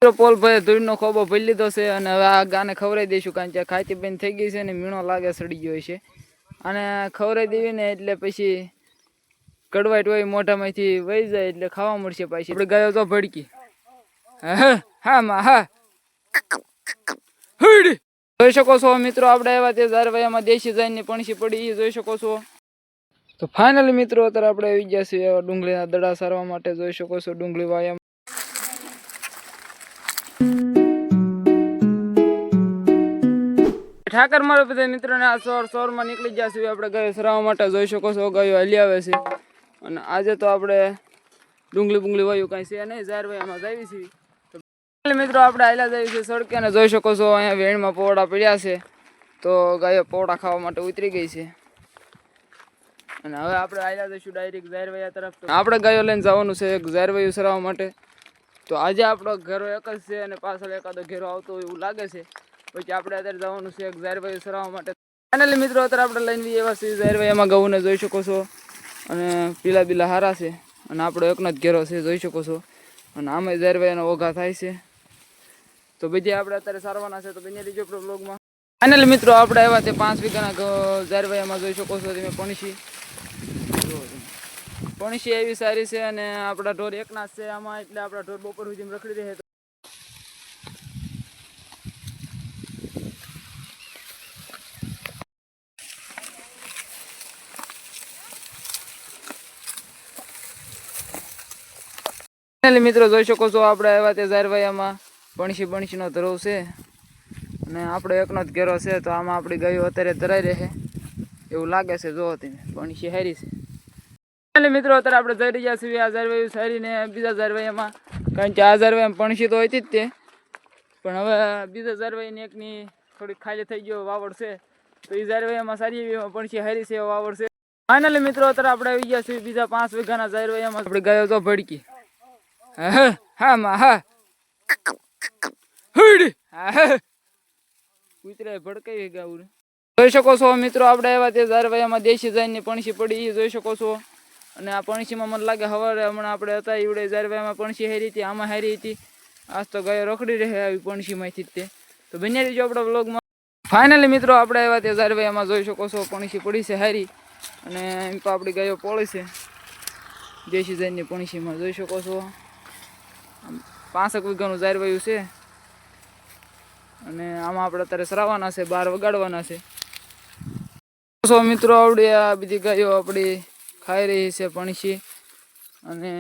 Pole ભાઈ ધૂળનો ખોબો ભરી લીધો છે અને હવે આ ગાને ખવડાવી દઈશું, કારણ કે ખાતી બેન થઈ ગઈ છે ને મીણો લાગે સડી ગયો છે. અને ખવડાવી દેવી ને એટલે પછી કડવાટ હોય મોઢામાંથી વહી જાય એટલે ખાવા મળશે. પાછી આપણે ગાયો તો ભડકી હા માં હા જોઈ શકો છો મિત્રો, આપણે આવ્યા તે ઝારવાયામાં દેશી જાનની પણસી પડી એ જોઈ શકો છો. તો ફાઇનલી મિત્રો અત્યારે આપણે આવી ગયા છીએ ડુંગળીના દડા સારવા માટે. જોઈ શકો છો ડુંગળી વાયા ઠાકર મારા બધા મિત્રોને આ સોરમાં નીકળી ગયા છીએ આપણે ગાયો સરાવવા માટે. જોઈ શકો છો ગાયો હલી આવે છે અને આજે તો આપણે ડુંગળી વાયું કાંઈ છે નહીં, ઝારવાયામાં જાવી છીએ. મિત્રો આપણે હાલ્યા જઈએ છીએ સડકે અને જોઈ શકો છો અહીંયા વેણમાં પોવડા પડ્યા છે, તો ગાયો પોવડા ખાવા માટે ઉતરી ગઈ છે. અને હવે આપણે હાલ્યા જઈશું ડાયરેક્ટ ઝારવાયા તરફ. આપણે ગાયો લઈને જવાનું છે એક ઝારવાયું સરાવવા માટે. તો આજે આપણો ઘેરો એક જ છે અને પાછળ એકાદો ઘેરો આવતો એવું લાગે છે. પછી આપણે અત્યારે જવાનું છે એક ઝારવાયું સરાવવા માટે. ફાઇનલી મિત્રો અત્યારે આપણે લઈને એવા છીએ ઝારવાયામાં ઘઉંને જોઈ શકો છો, અને પીલા બીલા હારા છે અને આપણો એકનો જ ઘેરો છે જોઈ શકો છો. અને આમાં ઝારવાયાનો ઓઘા થાય છે, તો બધી આપણે અત્યારે સારવાના છે. તો બની લીજો આપણો બ્લોગમાં. ફાઇનલી મિત્રો આપણે આવ્યા તે 5 વીઘાના ઝારવાયામાં જોઈ શકો છો તમે પણસી એવી સારી છે અને આપણા ઢોર એકના જ છે આમાં, એટલે આપણા ઢોર બપોર સુધી રખડી રહે. મિત્રો જોઈ શકો છો આપણે આવ્યા તે ઝારવાયામાં પણસીનો ધરોવ છે અને આપણો એકનો જ ઘેરો છે. તો આમાં આપણી ગાયો અત્યારે ધરાઈ રહે એવું લાગે છે. જો તમે પણસી હારી છે. મિત્રો અત્યારે આપણે જઈ રહ્યા છીએ આ ઝારવાયું સારીને બીજા ઝારવાયામાં, કારણ કે આ ઝારવાયામાં પણસી તો હતી જ તે, પણ હવે બીજા ઝારવાયાની એકની થોડીક ખાલી થઈ ગયો વાવડ છે, તો એ ઝારવાયામાં સારી એવી પણસી હારી છે વાવડ છે. ફાઇનલી મિત્રો અત્યારે આપણે આવી ગયા છીએ બીજા 5 વીઘાના ઝારવાયામાં. આપણે ગાયો તો ભડકી હા માં હા કૂતરા ભડકાવી ગાવું. જોઈ શકો છો મિત્રો આપણે આવ્યા તે ઝારવાયામાં દેશી જાનની પણસી પડી એ જોઈ શકો છો. અને આ પણસીમાં મને લાગે હવારે હમણાં આપણે હતા એવડે ઝારવાયામાં પણસી હારી હતી, આમાં હારી હતી. આજ તો ગાયો રખડી રહે આવી પણસીમાંથી જ તે. તો બન્યા રહીજો આપણા વ્લોગમાં. ફાઇનલી મિત્રો આપણે આવ્યા તે ઝારવાયામાં જોઈ શકો છો પણસી પડી છે હારી, અને એમ તો આપણી ગાયો પોળી છે દેશી જાનની પણસીમાં. જોઈ શકો છો 5 વીઘાનું ઝારવાયું છે અને આમાં આપણે અત્યારે સરાવવાના છે, 12 વગાડવાના છે. મિત્રો આવડી આ બધી ગાયો આપણી ખાઈ રહી છે પણસી, અને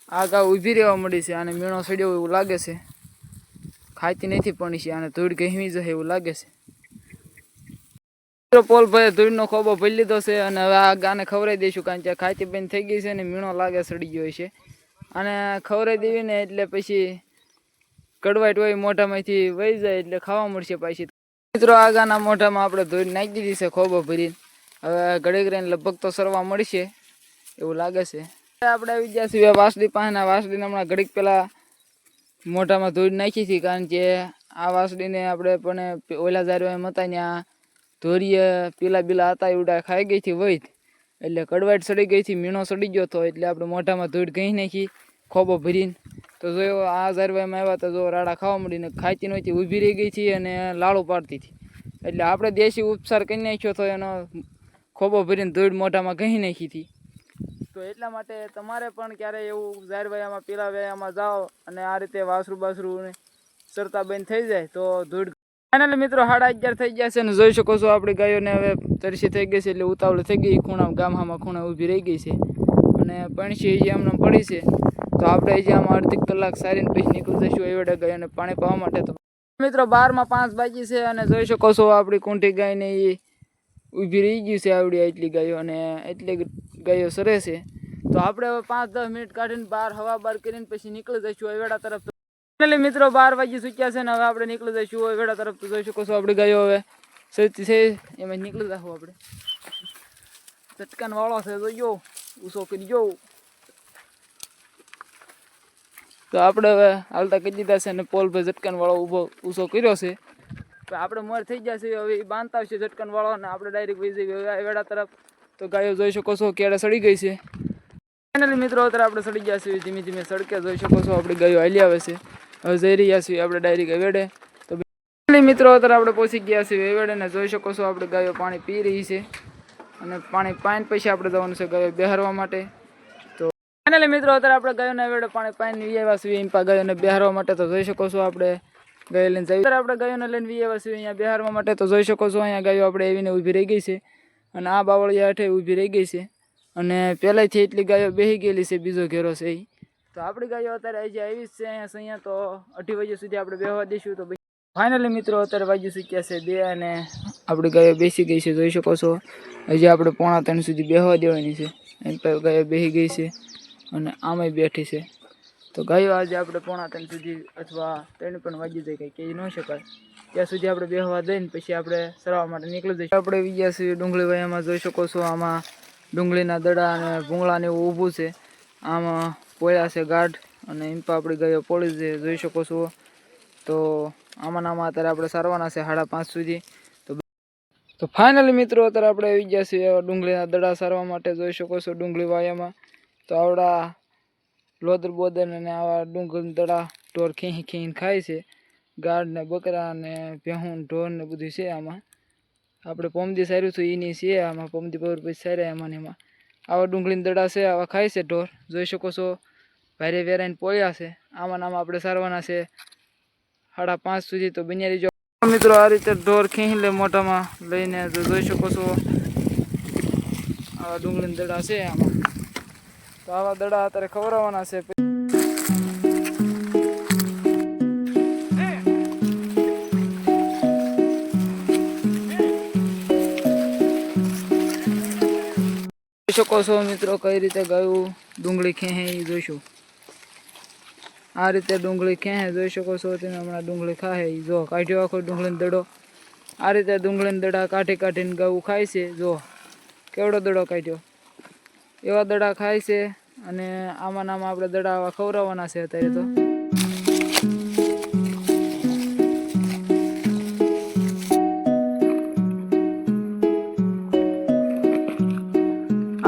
આ ગાય ઊભી રહેવા મળી છે. આને મીણો સડ્યો એવું લાગે છે, ખાતી નથી પણસી, આને ધૂળ ગહેમી જશે એવું લાગે છે. પોલ ભાઈ ધૂળનો ખોબો ભરી લીધો છે અને હવે આ ગાને ખવડાવી દઈશું, કારણ કે ખાતી બેન થઈ ગઈ છે ને મીણો લાગે સડી ગયો છે. અને ખવડાવી દેવી ને એટલે પછી કડવાટ હોય મોઢામાંથી વહી જાય એટલે ખાવા મળશે પાછી. મિત્રો આ ગાના મોઢામાં આપણે ધોઈ નાખી દીધી છે ખોબો ભરીને. હવે ઘડીક રહીને લગભગ તો સરવા મળશે એવું લાગે છે. આપણે આવી ગયા છીએ વાસળી પાસેના. વાસળીને હમણાં ઘડીક પહેલાં મોઢામાં ધોઈ નાખી હતી, કારણ કે આ વાસળીને આપણે પણ ઓલા ઝારવાયામાં હતા ત્યાં ધોરીએ પીલા બીલા હતા એવડા ખાઈ ગઈ હતી વહીત, એટલે કડવાટ સડી ગઈ હતી, મીણો સડી ગયો હતો, એટલે આપણે મોઢામાં ધૂળ ગઈ નાખી ખોબો ભરીને. તો જો આ ઝારવાયામાં આવ્યા તો જો રાડા ખાવા મળીને ખાતી નહોતી, ઊભી રહી ગઈ હતી અને લાળું પાડતી હતી. એટલે આપણે દેશી ઉપચાર કરી નાખ્યો તો એનો ખોબો ભરીને ધૂળ મોઢામાં ઘહી નાખી હતી. તો એટલા માટે તમારે પણ ક્યારે એવું ઝારવાયામાં પીલા વ્યાયામાં જાઓ અને આ રીતે વાસરું સરતા બંધ થઈ જાય તો ધૂળ. ફાઇનલી મિત્રો 11:30 થઈ ગયા છે અને જોઈ શકો છો આપણી ગાયોને હવે તરસી થઈ ગઈ છે, એટલે ઉતાવળ થઈ ગઈ. ગામમાં ખૂણા ઊભી રહી ગઈ છે અને પણસી જે હમણાં પડી છે, તો આપણે જે આમાં અડધી કલાક સારીને પછી નીકળી જઈશું એવડે ગાયોને પાણી પાવા માટે. તો મિત્રો 12:05 બાકી છે અને જોઈ શકો છો આપણી કુંઠી ગાયને એ ઊભી રહી ગઈ છે આવડી એટલી ગાયો, અને એટલી ગાયો સરે છે. તો આપણે હવે 5-10 મિનિટ કાઢીને હવા બહાર કરીને પછી નીકળી જઈશું એવડા તરફ. મિત્રો 12 વાગી ચૂક્યા છે ને હવે આપણે નીકળી જઈશું વેડા તરફ. તો જોઈ શકો છો આપણી ગાયો હવે સજતી છે એમાં નીકળી જશું આપણે. ચટકાન વાળો છે જોયો, ઊસો કરી જો. તો આપણે હવે હાલતા કહી દીધા છે અને પોલ ભાઈ ઝટકાન વાળો ઊસો કર્યો છે. તો આપણે મોર થઈ ગયા છે, હવે એ બાંધતા આવશે ઝટકાન વાળો અને આપણે ડાયરેક્ટ વહી જઈએ વેડા તરફ. તો ગાયો જોઈ શકો છો કેળે સડી ગઈ છે. ફાઇનલી મિત્રો અત્યારે આપણે સડી ગયા છીએ ધીમે ધીમે સડકે જોઈ શકો છો આપણી ગાયો હાલી આવે છે હવે જઈ રહ્યા છીએ આપણે ડાયરેક્ટ વેડે તો ફાઇનલી મિત્રો અત્યારે આપણે પહોંચી ગયા છીએ વેડે ને જોઈ શકો છો આપણે ગાયો પાણી પી રહી છે અને પાણી પાઈને પછી આપણે જવાનું છે ગાયો બેહારવા માટે તો ફાઇનલી મિત્રો અત્યારે આપણે ગાયોને વેડે પાણી પાઈને આવ્યા છીએ એમ ગાયોને બેહારવા માટે તો જોઈ શકો છો આપણે ગાયો લઈને જઈએ આપણે ગાયોને લઈને આવ્યા છીએ અહીંયા બેહારવા માટે તો જોઈ શકો છો અહીંયા ગાયો આપણે આવીને ઊભી રહી ગઈ છે અને આ બાવળિયા હેઠે ઊભી રહી ગઈ છે અને પહેલાંથી એટલી ગાયો બેસી ગયેલી છે બીજો ઘેરો છે એ તો આપણી ગાયો અત્યારે હજી આવી જ છે અહીંયા તો 2:30 વાગ્યા સુધી આપણે બેહવા દઈશું તો ફાઇનલી મિત્રો અત્યારે વાગ્યું શીખ્યા છે 2 અને આપણી ગાયો બેસી ગઈ છે જોઈ શકો છો હજી આપણે 2:45 સુધી બેહવા દેવાની છે એમ પર ગાયો બેસી ગઈ છે અને આમાંય બેઠી છે તો ગાયો આજે આપણે 2:45 સુધી અથવા 3 પણ વાગી જાય કંઈ કહી ન શકાય ત્યાં સુધી આપણે બેહવા દઈને પછી આપણે સરવા માટે નીકળી જઈશું આપણે વિજ્યા છીએ ડુંગળી વાયામાં જોઈ શકો છો આમાં ડુંગળીના દડા અને ભૂંગળાને એવું ઊભું છે આમાં પોળ્યા છે ગાઢ અને એમ પણ આપણી ગાયો પોળી છે જોઈ શકો છો તો આમાં અત્યારે આપણે સારવાના છે 5:30 સુધી તો ફાઇનલી મિત્રો અત્યારે આપણે આવી ગયા છીએ ડુંગળીના દડા સારવા માટે જોઈ શકો છો ડુંગળી વાયામાં તો આવડા લોદર બોદર અને આવા ડુંગળીના દડા ઢોર ખીંચી ખીંચીને ખાય છે ગાઢ ને બકરા ને ભેહું ઢોર ને બધું છે આમાં આપણે પોમદી સાર્યું હતું એની છે આમાં પોમદી પર પછી સાર્યા એમાં ને એમાં આવા ડુંગળીના દડા છે આવા ખાય છે ઢોર જોઈ શકો છો ભારે વેરાઈને પોળ્યા છે આમાં આપણે સારવાના છે 5:30 સુધી તો બન્યા રહીજો મિત્રો આ રીતે ઢોર ખીંચી લે મોઢામાં લઈને તો જોઈ શકો છો આવા ડુંગળીના દડા છે આમાં તો આવા દડા અત્યારે ખવડાવવાના છે જોઈ શકો છો મિત્રો કઈ રીતે ગાયું ડુંગળી ખેંચે એ જોઈશું આ રીતે ડુંગળી ખેંચે જોઈ શકો છો તમે હમણાં ડુંગળી ખાય એ જો કાઢ્યો આખો ડુંગળીનો દડો આ રીતે ડુંગળીના દડા કાઢીને ગાવું ખાય છે જો કેવડો દડો કાઢ્યો એવા દડા ખાય છે અને આમાં આપણે દડા આવા ખવડાવવાના છે અત્યારે તો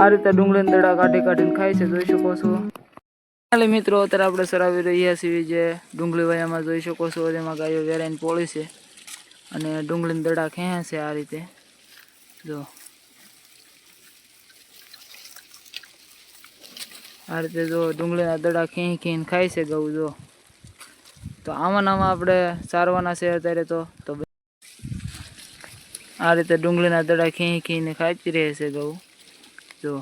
આ રીતે ડુંગળીના દડા કાઢીને ખાય છે જોઈ શકો છો મિત્રો અત્યારે આપણે સરાવી રહ્યા છીએ જે ડુંગળી વાયામાં જોઈ શકો છો તેમાં ગાયો વેરાઈને પોળી છે અને ડુંગળીના દડા ખેંચે છે આ રીતે જો આ રીતે જો ડુંગળીના દડા ખીંચીને ખાય છે ગૌ જો તો આમાં આપણે સારવાના છે અત્યારે તો આ રીતે ડુંગળીના દડા ખીંચીને ખાતી રહે છે ગૌ જો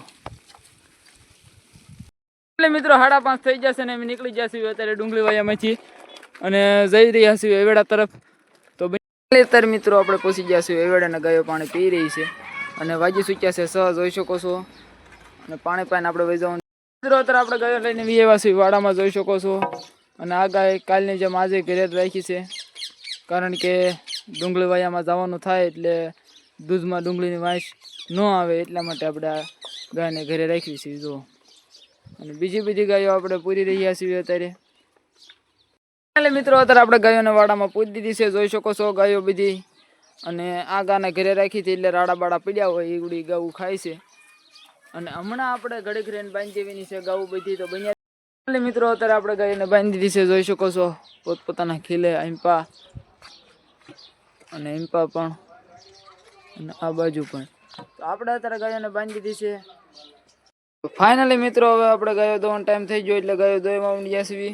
એટલે મિત્રો 5:30 થઈ જશે ને અમે નીકળી જશે અત્યારે ડુંગળી વાયામાંથી અને જઈ રહ્યા છીએ વેડા તરફ તો અત્યારે મિત્રો આપણે પહોંચી ગયા છીએ વેડાના ગાયો પાણી પી રહી છે અને વાજી સૂક્યા છે જોઈ શકો છો અને પાણી પાઈને આપણે વહી જવાનું મિત્રો અત્યારે આપણે ગાયો લઈને આવ્યા છીએ વાડામાં જોઈ શકો છો અને આ ગાય કાલની જેમ આજે ઘરે જ રાખી છે કારણ કે ડુંગળી વાયામાં જવાનું થાય એટલે દૂધમાં ડુંગળીની વાંસ ન આવે એટલા માટે આપણે આ ગાયને ઘરે રાખી છીએ જો અને બીજી બધી ગાયો આપણે પૂરી રહ્યા છીએ અત્યારે મિત્રો અત્યારે આપણે ગાયોને વાડામાં પૂરી દીધી છે જોઈ શકો છો ગાયો બધી અને આ ગાને ઘરે રાખી હતી એટલે રાડા બાડા પીડ્યા હોય એવડી ગાવું ખાય છે અને હમણાં આપણે ઘડીક રહીને બાંધી દેવીની છે ગાવું બધી તો બન્યા મિત્રો અત્યારે આપણે ગાયોને બાંધી દીધી છે જોઈ શકો છો પોતપોતાના ખીલે ઈંપા અને ઈંપા પણ અને આ બાજુ પણ તો આપણે અત્યારે ગાયોને બાંધી દીધી છે ફાઇનલી મિત્રો હવે આપણે ગાયો દોવાનો ટાઈમ થઈ ગયો એટલે ગાયો દોવામાં ઊંડ્યા છીએ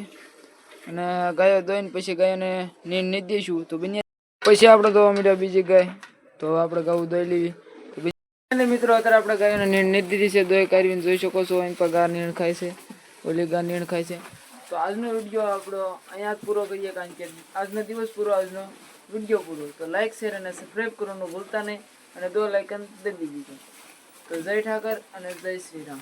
અને ગાયો દોઈને પછી ગાયોને નીંદ નહીં દઈશું તો પછી આપણે દોવા મીડ્યા બીજી ગાય તો આપણે ગાવું દોઈ લેવી મિત્રો અત્યારે આપણે ગાયોને નીંદ નહીં દીધી છે દોઈ કાઢીને જોઈ શકો છો અહીં પર ગાર નીણ ખાય છે ઓલી ગાર નીણ ખાય છે તો આજનો વિડીયો આપણો અહીંયા જ પૂરો કરીએ કારણ કે આજનો દિવસ પૂરો આજનો વિડીયો પૂરો તો લાઈક શેર અને સબસ્ક્રાઈબ કરવાનું ભૂલતા નહીં અને 2 લાઇકન દબાવી દીધું તો જય ઠાકર અને જય શ્રી રામ.